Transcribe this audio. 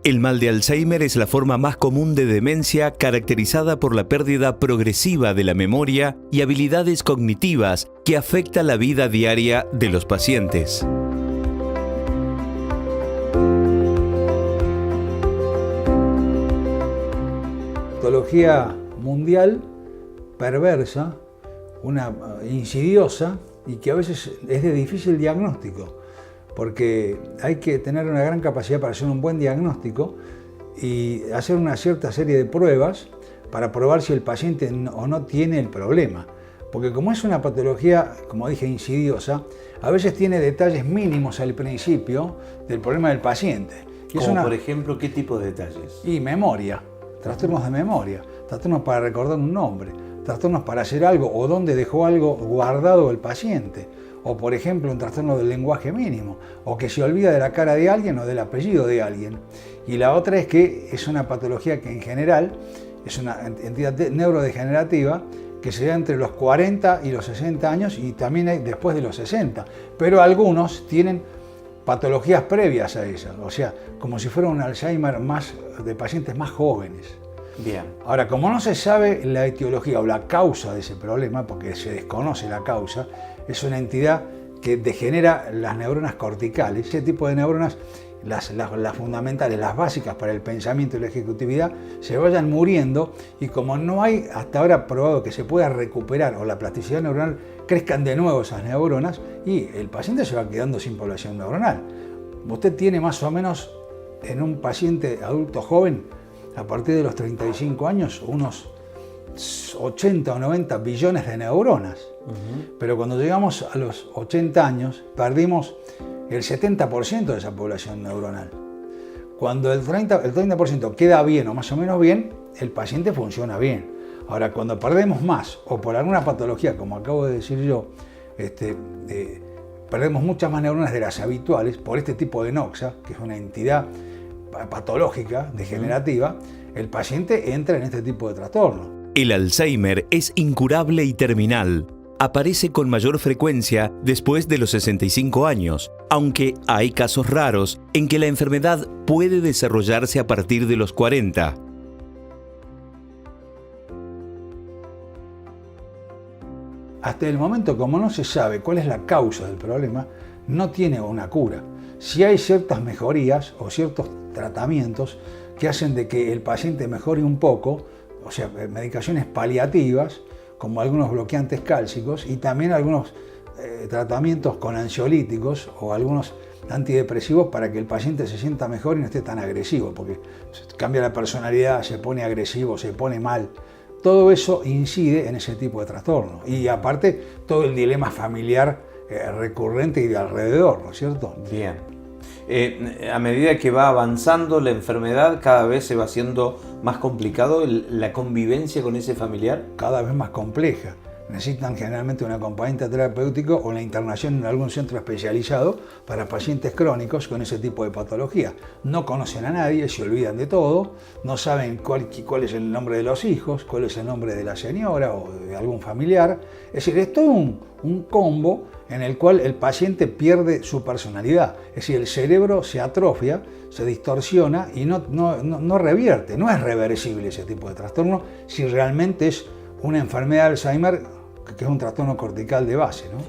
El mal de Alzheimer es la forma más común de demencia caracterizada por la pérdida progresiva de la memoria y habilidades cognitivas que afecta la vida diaria de los pacientes. Patología mundial, perversa, insidiosa y que a veces es de difícil diagnóstico, porque hay que tener una gran capacidad para hacer un buen diagnóstico y hacer una cierta serie de pruebas para probar si el paciente o no tiene el problema. Porque como es una patología, como dije, insidiosa, a veces tiene detalles mínimos al principio del problema del paciente. Por ejemplo, ¿qué tipo de detalles? Y memoria, trastornos de memoria, trastornos para recordar un nombre, trastornos para hacer algo o dónde dejó algo guardado el paciente. O por ejemplo un trastorno del lenguaje mínimo, o que se olvida de la cara de alguien o del apellido de alguien. Y la otra es que es una patología que en general es una entidad neurodegenerativa que se da entre los 40 y los 60 años y también hay después de los 60. Pero algunos tienen patologías previas a esas, o sea, como si fuera un Alzheimer más de pacientes más jóvenes. Bien. Ahora, como no se sabe la etiología o la causa de ese problema, porque se desconoce la causa, es una entidad que degenera las neuronas corticales. Ese tipo de neuronas, las fundamentales, las básicas para el pensamiento y la ejecutividad, se vayan muriendo y como no hay hasta ahora probado que se pueda recuperar o la plasticidad neuronal, crezcan de nuevo esas neuronas y el paciente se va quedando sin población neuronal. Usted tiene más o menos en un paciente adulto joven, a partir de los 35 años, unos 80 o 90 billones de neuronas. Pero cuando llegamos a los 80 años, perdimos el 70% de esa población neuronal. Cuando el 30% queda bien o más o menos bien, el paciente funciona bien. Ahora, cuando perdemos más o por alguna patología, como acabo de decir yo, perdemos muchas más neuronas de las habituales por este tipo de noxa, que es una entidad patológica, degenerativa, el paciente entra en este tipo de trastorno. El Alzheimer es incurable y terminal. Aparece con mayor frecuencia después de los 65 años, aunque hay casos raros en que la enfermedad puede desarrollarse a partir de los 40. Hasta el momento, como no se sabe cuál es la causa del problema, no tiene una cura. Si hay ciertas mejorías o ciertos tratamientos que hacen de que el paciente mejore un poco, o sea, medicaciones paliativas, como algunos bloqueantes cálcicos y también algunos tratamientos con ansiolíticos o algunos antidepresivos para que el paciente se sienta mejor y no esté tan agresivo, porque cambia la personalidad, se pone agresivo, se pone mal. Todo eso incide en ese tipo de trastorno. Y aparte, todo el dilema familiar recurrente y de alrededor, ¿no es cierto? Bien. A medida que va avanzando la enfermedad, cada vez se va haciendo más complicado la convivencia con ese familiar. Cada vez más compleja. Necesitan generalmente un acompañante terapéutico o la internación en algún centro especializado para pacientes crónicos con ese tipo de patología. No conocen a nadie, se olvidan de todo, no saben cuál es el nombre de los hijos, cuál es el nombre de la señora o de algún familiar. Es decir, es todo un combo en el cual el paciente pierde su personalidad. Es decir, el cerebro se atrofia, se distorsiona y no revierte, no es reversible ese tipo de trastorno si realmente es una enfermedad de Alzheimer que es un trastorno cortical de base, ¿no?